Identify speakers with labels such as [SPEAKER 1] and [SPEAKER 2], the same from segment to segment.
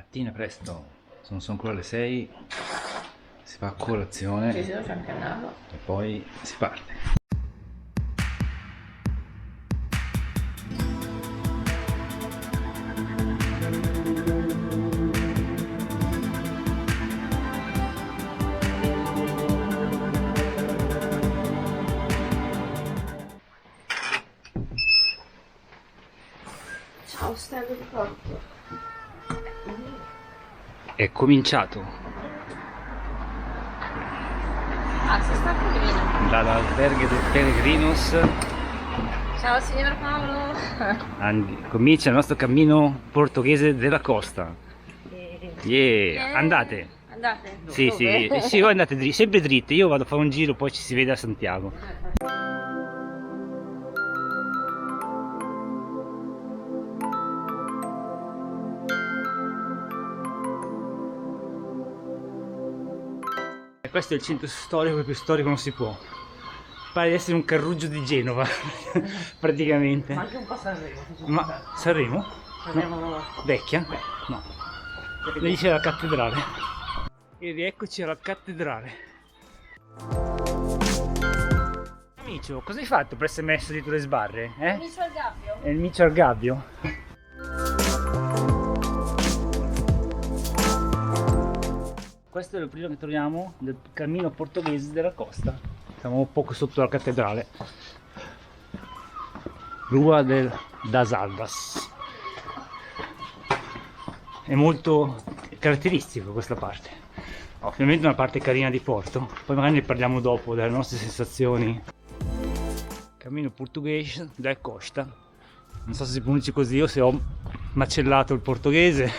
[SPEAKER 1] Mattina presto, sono ancora le 6, si fa colazione
[SPEAKER 2] Sì, c'è anche nato.
[SPEAKER 1] e poi si parte.
[SPEAKER 2] Ciao Stella di Porto.
[SPEAKER 1] È cominciato
[SPEAKER 2] Si sta capendo.
[SPEAKER 1] dall'alberghe del Peregrinos.
[SPEAKER 2] Ciao signor Paolo.
[SPEAKER 1] Comincia il nostro cammino portoghese della costa. Yeah. Andate.
[SPEAKER 2] Andate?
[SPEAKER 1] Sì,
[SPEAKER 2] Dove?
[SPEAKER 1] sì, voi andate sempre dritti, io vado a fare un giro, poi ci si vede a Santiago. E questo è il centro storico, più storico non si può. Pare di essere un carruggio di Genova, praticamente.
[SPEAKER 2] Ma anche un po' Sanremo.
[SPEAKER 1] Ma Sanremo?
[SPEAKER 2] Sanremo
[SPEAKER 1] Vecchia? No. Lì c'è la cattedrale. E rieccoci alla cattedrale. Amico, cosa hai fatto per essere messo dietro le sbarre?
[SPEAKER 2] Micio al gabbio.
[SPEAKER 1] È il micio al gabbio? Questo è il primo che troviamo del cammino portoghese della costa. Siamo un poco sotto la cattedrale. Rua das Albas. È molto caratteristico questa parte. Ovviamente una parte carina di Porto, poi magari ne parliamo dopo delle nostre sensazioni. Cammino portoghese della costa. Non so se si pronuncia così o se ho macellato il portoghese.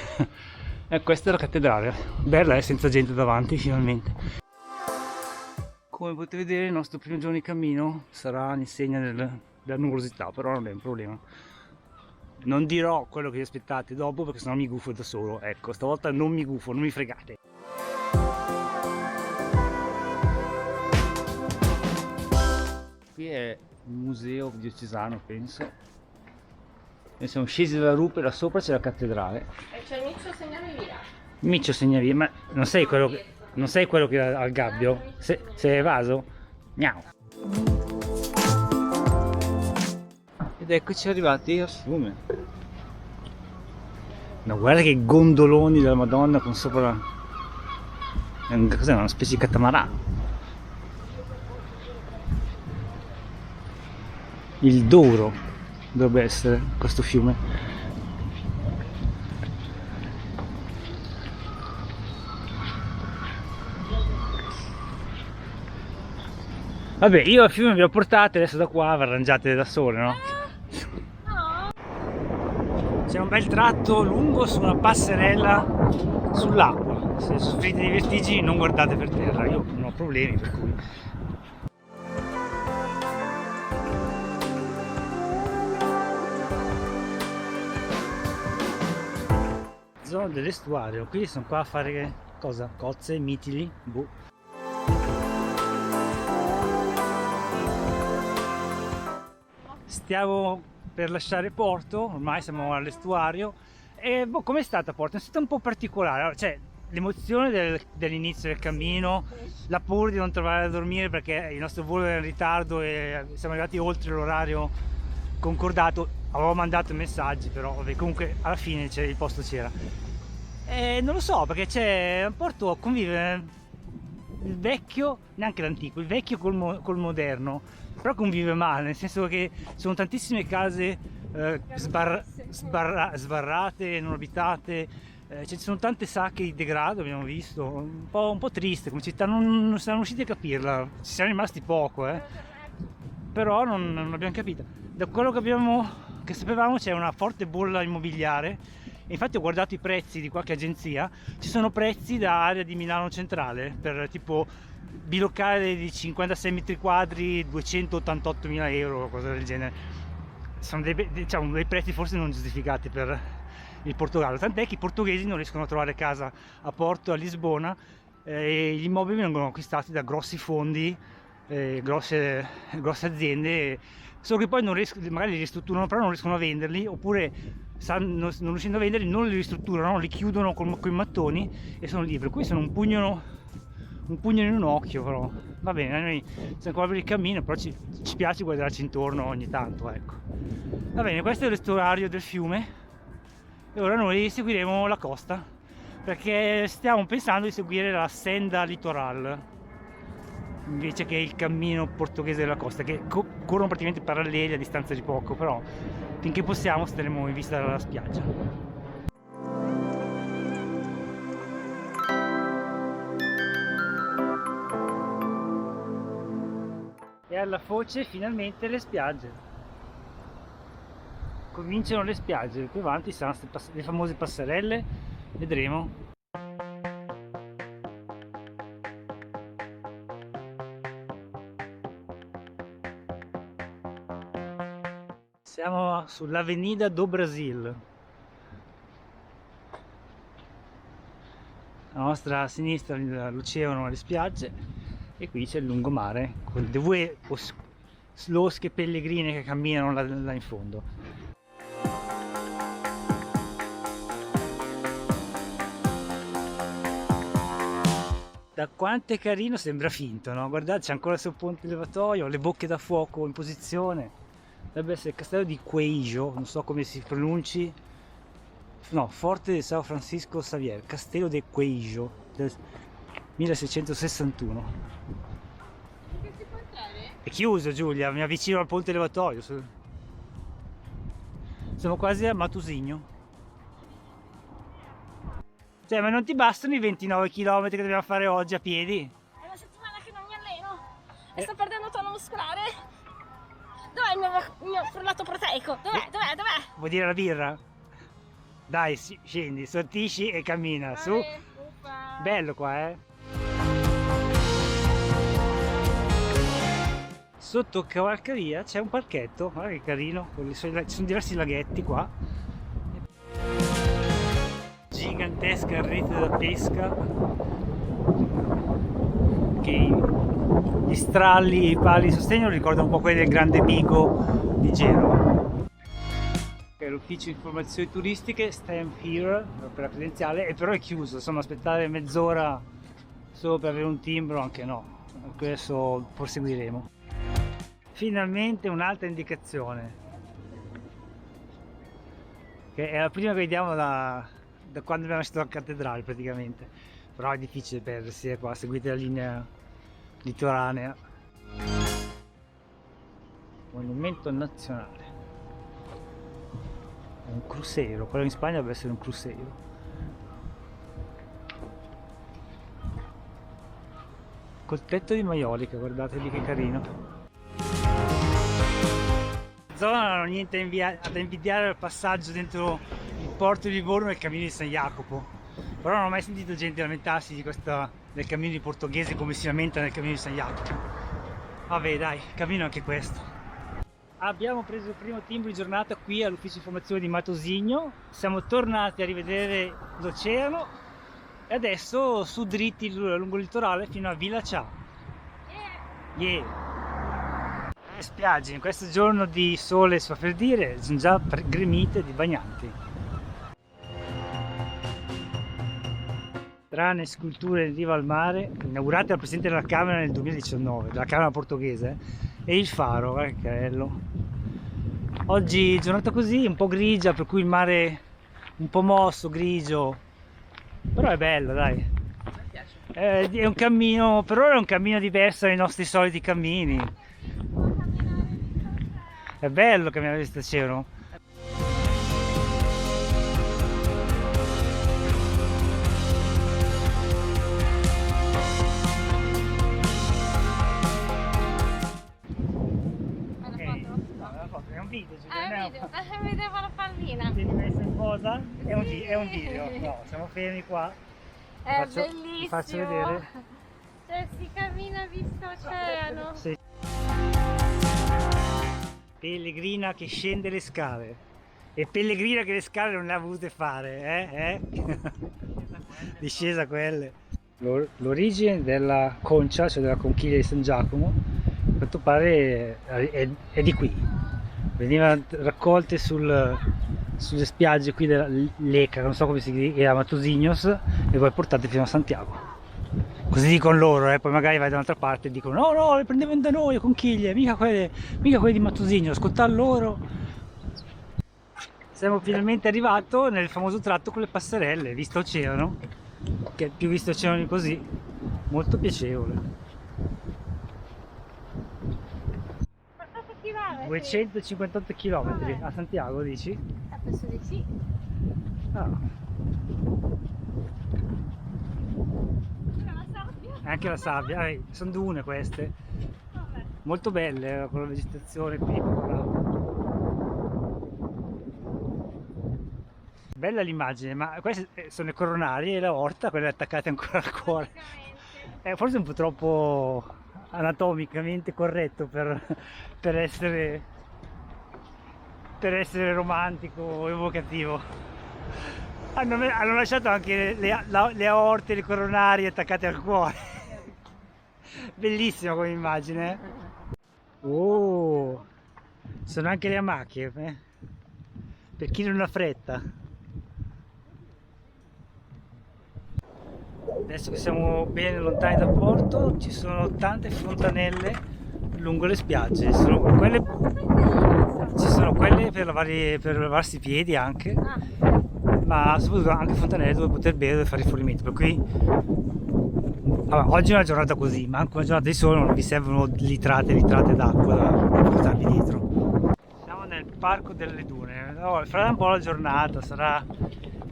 [SPEAKER 1] E questa è la cattedrale, bella senza gente davanti finalmente. Come potete vedere il nostro primo giorno di cammino sarà all'insegna della nuvolosità, però non è un problema. Non dirò quello che vi aspettate dopo perché sennò mi gufo da solo, ecco, stavolta non mi gufo, non mi fregate. Qui è il museo diocesano, penso. Noi siamo scesi dalla rupe, là sopra c'è la cattedrale.
[SPEAKER 2] E c'è il Micio segnami via.
[SPEAKER 1] Miccio segna via, ma non sei quello che era al gabbio? Sei evaso? Miau. Ed eccoci arrivati al fiume. Ma guarda che gondoloni della Madonna con sopra... Cos'è? Una specie di catamarano. Il Douro dovrebbe essere questo fiume. Vabbè, io al fiume vi ho portate, adesso da qua vi arrangiate da sole, no? C'è un bel tratto lungo su una passerella sull'acqua. Se soffrite di vertigini non guardate per terra, io non ho problemi per cui. Zona dell'estuario, qui sono qua a fare cosa? Cozze, mitili, boh. Stiamo per lasciare Porto, ormai siamo all'estuario e boh, com'è stata Porto? È stata un po' particolare, cioè l'emozione dell'inizio del cammino, la paura di non trovare da dormire perché il nostro volo era in ritardo e siamo arrivati oltre l'orario concordato, avevo mandato messaggi però vabbè, comunque alla fine il posto c'era. E non lo so perché c'è a Porto convive il vecchio, neanche l'antico, il vecchio col moderno, però convive male, nel senso che sono tantissime case sbarrate, non abitate, ci sono tante sacche di degrado, abbiamo visto, un po' triste come città, non siamo riusciti a capirla, ci siamo rimasti poco, però non abbiamo capito. Da quello che sapevamo c'è una forte bolla immobiliare. Infatti ho guardato i prezzi di qualche agenzia, ci sono prezzi da area di Milano Centrale per tipo bilocale di 56 metri quadri, 288.000 euro o cosa del genere. Sono dei prezzi forse non giustificati per il Portogallo, tant'è che i portoghesi non riescono a trovare casa a Porto, a Lisbona, e gli immobili vengono acquistati da grossi fondi, grosse aziende, solo che poi non riescono, magari li ristrutturano però non riescono a venderli, oppure non riuscendo a venderli, non li ristrutturano, li chiudono con i mattoni e sono lì, per cui sono un pugno in un occhio. Però va bene, noi siamo ancora per il cammino, però ci piace guardarci intorno ogni tanto, ecco. Va bene, questo è il l'estuario del fiume e ora noi seguiremo la costa, perché stiamo pensando di seguire la Senda Litoral invece che il cammino portoghese della costa, che corrono praticamente paralleli a distanza di poco, però finché possiamo staremo in vista dalla spiaggia. E alla foce finalmente le spiagge. Cominciano le spiagge, più avanti saranno le famose passerelle, vedremo. Siamo sull'Avenida do Brasil. A nostra sinistra l'oceano e le spiagge, e qui c'è il lungomare con le due losche pellegrine che camminano là in fondo. Da quanto è carino sembra finto, no? Guardate, c'è ancora il suo ponte levatoio, le bocche da fuoco in posizione. Dovrebbe essere il castello di Queijo, non so come si pronunci. No, Forte di São Francisco Xavier, Castello de Queijo del 1661.
[SPEAKER 2] Che si può entrare?
[SPEAKER 1] È chiuso, Giulia, mi avvicino al ponte levatoio. Siamo quasi a Matosinhos. Cioè, ma non ti bastano i 29 km che dobbiamo fare oggi a piedi?
[SPEAKER 2] È una settimana che non mi alleno e sto perdendo tono muscolare. Dov'è il mio frullato proteico? Dov'è?
[SPEAKER 1] Vuoi dire la birra? Dai, scendi, sortisci e cammina, su.
[SPEAKER 2] Uffa.
[SPEAKER 1] Bello qua, eh? Sotto cavalcavia c'è un parchetto, guarda che carino, ci sono diversi laghetti qua. Gigantesca rete da pesca, che gli stralli e i pali di sostegno ricordano un po' quelli del Grande Bigo di Genova. L'ufficio informazioni turistiche Stamp Here per la credenziale, e però è chiuso, insomma aspettare mezz'ora solo per avere un timbro, anche no, adesso proseguiremo. Finalmente un'altra indicazione, che è la prima che vediamo da quando abbiamo visto la cattedrale praticamente, però è difficile perdersi qua, seguite la linea litoranea. Monumento nazionale, un crucero, quello in Spagna deve essere un crucero. Col tetto di maiolica, guardate lì che carino. La zona non ha niente da invidiare al passaggio dentro il porto di Livorno e il cammino di San Jacopo, però non ho mai sentito gente lamentarsi del cammino di portoghese come si lamenta nel cammino di San Jacopo. Vabbè dai, cammino anche questo. Abbiamo preso il primo timbro di giornata qui all'ufficio informazione di Matosinhos, siamo tornati a rivedere l'oceano e adesso su dritti lungo il litorale fino a Vila Chá. Yeah. Le spiagge in questo giorno di sole, si fa per dire, sono già gremite di bagnanti. Strane sculture in riva al mare, inaugurate dal Presidente della Camera nel 2019, della Camera portoghese, e il faro, guarda che bello. Oggi giornata così, un po' grigia, per cui il mare un po' mosso, grigio, però è bello, dai.
[SPEAKER 2] Mi piace.
[SPEAKER 1] È un cammino, per ora è un cammino diverso dai nostri soliti cammini. È bello camminare quest'oceano. È un video,
[SPEAKER 2] Vedevo la pallina.
[SPEAKER 1] Tieni messo in posa? È un video. No, siamo fermi qua.
[SPEAKER 2] È
[SPEAKER 1] Ti
[SPEAKER 2] bellissimo.
[SPEAKER 1] faccio vedere.
[SPEAKER 2] Cioè si cammina visto oceano.
[SPEAKER 1] Sì. Pellegrina che scende le scale. E Pellegrina che le scale non le ha volute fare, Discesa quelle. L'origine della concia, cioè della conchiglia di San Giacomo, a quanto pare è di qui. Veniva raccolte sul sulle spiagge qui della Leca, non so come si chiama, Matosinhos, e voi portate fino a Santiago. Così dicono loro, poi magari vai da un'altra parte e dicono no, no, le prendevano da noi, conchiglie, mica quelle di Matosinhos, ascoltare loro. Siamo finalmente arrivati nel famoso tratto con le passerelle, vista oceano, che è più visto oceano di così, molto piacevole. 258 km a Santiago, dici?
[SPEAKER 2] Penso di sì.
[SPEAKER 1] Ah.
[SPEAKER 2] La sabbia.
[SPEAKER 1] Anche la sabbia, sono dune queste,
[SPEAKER 2] Vabbè.
[SPEAKER 1] molto belle con la vegetazione qui piccola. Bella l'immagine, ma queste sono le coronarie e la orta, quelle attaccate ancora al cuore. Forse un po' troppo anatomicamente corretto per essere romantico, evocativo. Hanno lasciato anche le aorte e le coronarie attaccate al cuore. Bellissima come immagine. Oh, sono anche le amache, per chi non ha fretta. Adesso che siamo bene lontani dal porto, ci sono tante fontanelle lungo le spiagge. Ci sono quelle per lavarsi i piedi anche, ma soprattutto anche fontanelle dove poter bere, dove fare rifornimento. Per cui oggi è una giornata così, ma anche una giornata di sole non vi servono litrate e litrate d'acqua da portarvi dietro. Siamo nel parco delle dune. Farà un po' la giornata, sarà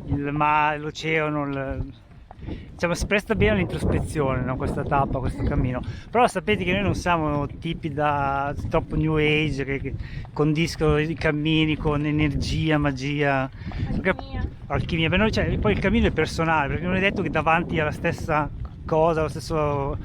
[SPEAKER 1] il mare, l'oceano. Diciamo, si presta bene all'introspezione, no? Questa tappa, questo cammino. Però sapete che noi non siamo tipi da troppo new age che condiscono i cammini con energia, magia, alchimia. Per noi, poi il cammino è personale, perché non è detto che davanti alla stessa cosa, allo stesso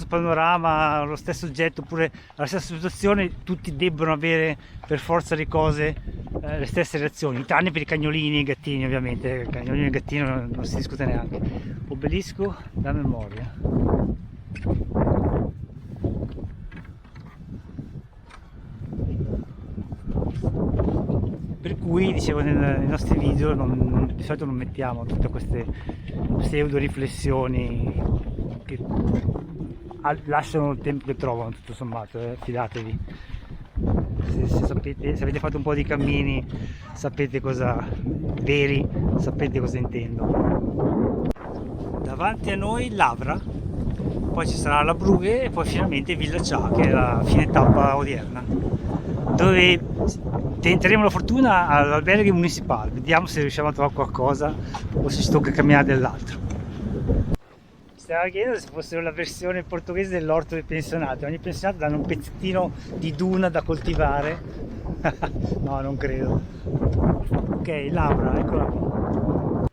[SPEAKER 1] panorama, allo stesso oggetto, oppure alla stessa situazione, tutti debbono avere per forza le cose le stesse reazioni, tranne per i cagnolini e i gattini, ovviamente. Il cagnolino e il gattino non si discute neanche. Obelisco da memoria. Per cui, dicevo, nei nostri video di solito non mettiamo tutte queste pseudo riflessioni che lasciano il tempo che trovano, tutto sommato, fidatevi. Se avete fatto un po' di cammini, sapete cosa intendo. Davanti a noi Lavra, poi ci sarà la Brughe e poi finalmente Villa Cià, che è la fine tappa odierna, dove tenteremo la fortuna all'alberghe municipale. Vediamo se riusciamo a trovare qualcosa o se ci tocca camminare dell'altro. Stiamo chiedendo se fosse la versione portoghese dell'orto dei pensionati. Ogni pensionato danno un pezzettino di duna da coltivare. No, non credo. Ok, Lavra, eccola qua.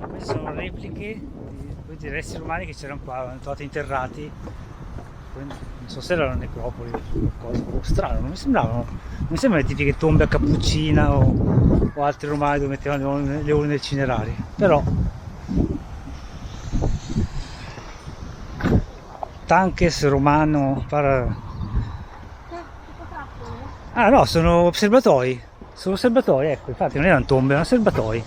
[SPEAKER 1] Queste sono repliche di resti romani che c'erano qua, erano trovati interrati. Non so se era la necropoli o qualcosa, strano, non mi sembrano, non sembrano le tipiche tombe a Cappuccina o altri romani dove mettevano le urne del cinerari, però Tanques romano ah no, sono osservatori, ecco, infatti non erano tombe, erano osservatori.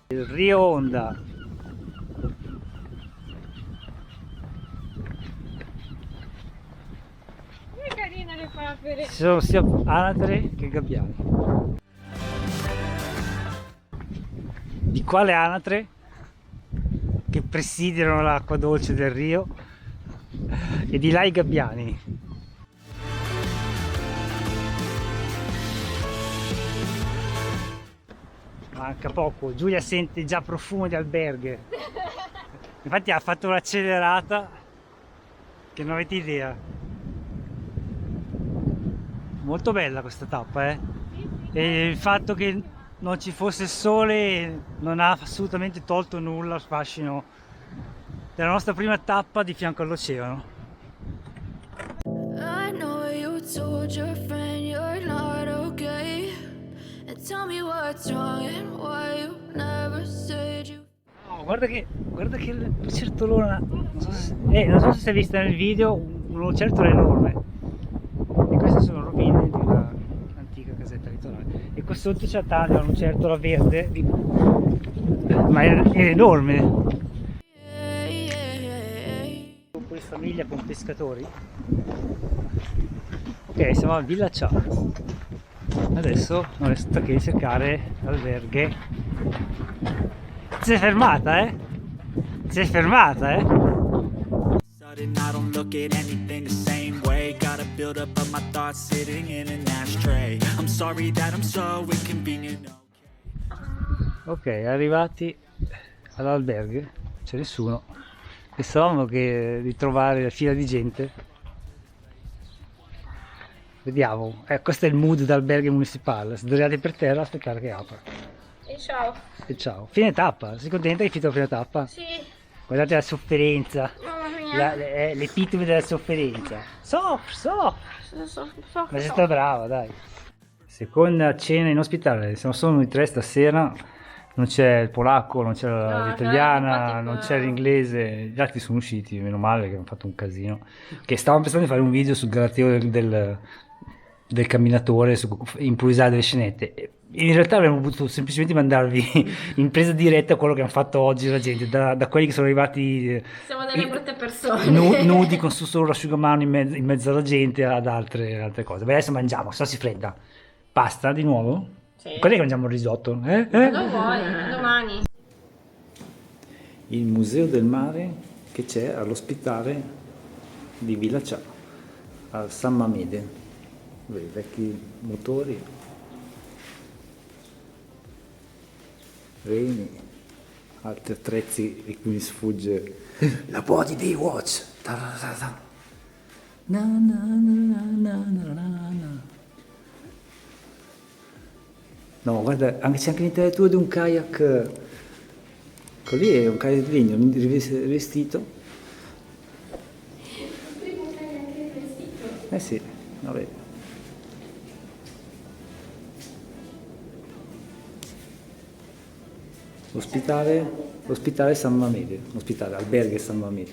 [SPEAKER 1] Il Rio Honda.
[SPEAKER 2] Che carina le papere.
[SPEAKER 1] Ci sono sia anatre che gabbiani. Di quale anatre? Che presidiano l'acqua dolce del Rio, e di là i gabbiani. Manca poco, Giulia sente già profumo di alberghe. Infatti ha fatto un'accelerata che non avete idea. Molto bella questa tappa, e il fatto che non ci fosse il sole non ha assolutamente tolto nulla al fascino della nostra prima tappa di fianco all'oceano.
[SPEAKER 3] told your friend you're not okay. And tell me what's wrong and why you never said you.
[SPEAKER 1] Oh, guarda che lucertolona, non so se si è vista nel video, un lucertolo enorme. E queste sono rovine di una antica casetta litorale. E qua sotto c'è una lucertola verde, ma è enorme. Gruppo di famiglia con pescatori. Ok, siamo a Villa Ciao. Adesso non resta che cercare alberghe. Si è fermata, eh? Si è fermata, eh?
[SPEAKER 4] Sudden, I don't look at anything the same way. Gotta build up of my thoughts sitting in an ashtray. I'm sorry that I'm so inconvenient.
[SPEAKER 1] Ok, arrivati all'albergo, c'è nessuno. Pensavamo di trovare la fila di gente. Vediamo, questo è il mood d'albergo municipale. Sdraiati per terra a aspettare che apra.
[SPEAKER 2] E ciao.
[SPEAKER 1] E ciao. Fine tappa, sei contenta che hai finito la prima tappa?
[SPEAKER 2] Sì,
[SPEAKER 1] Guardate la sofferenza,
[SPEAKER 2] mamma mia.
[SPEAKER 1] l'epitome della sofferenza. Soffri. Ma sei
[SPEAKER 2] So.
[SPEAKER 1] stata brava, dai. Seconda cena in ospitale, siamo solo noi tre stasera. Non c'è il polacco, non c'è
[SPEAKER 2] No,
[SPEAKER 1] l'italiana,
[SPEAKER 2] infatti,
[SPEAKER 1] non c'è l'inglese. Gli altri sono usciti, meno male che hanno fatto un casino. Che stavamo pensando di fare un video sul galateo del camminatore, su improvvisare delle scenette. In realtà avremmo potuto semplicemente mandarvi in presa diretta quello che hanno fatto oggi la gente, da quelli che sono arrivati
[SPEAKER 2] Siamo delle brutte persone.
[SPEAKER 1] nudi con solo l'asciugamano in mezzo alla gente ad altre cose. Beh, adesso mangiamo, se no si fredda. Pasta di nuovo?
[SPEAKER 2] Sì.
[SPEAKER 1] Quando è che mangiamo il risotto?
[SPEAKER 2] Quando vuoi, domani.
[SPEAKER 1] Il museo del mare che c'è all'ospitale di Villa Ciao, a San Mamede. Vedi, vecchi motori, reni, altri attrezzi di cui mi sfugge la body Baywatch. Ta-ra-ra-ra. Na, na, na, na, na, na, na. No, guarda, c'è anche l'intellettuale di un kayak. Quello lì è un kayak di legno rivestito. Eh sì, vabbè. L'ospitale San Mamede, l'ospitale, alberghe San Mamede.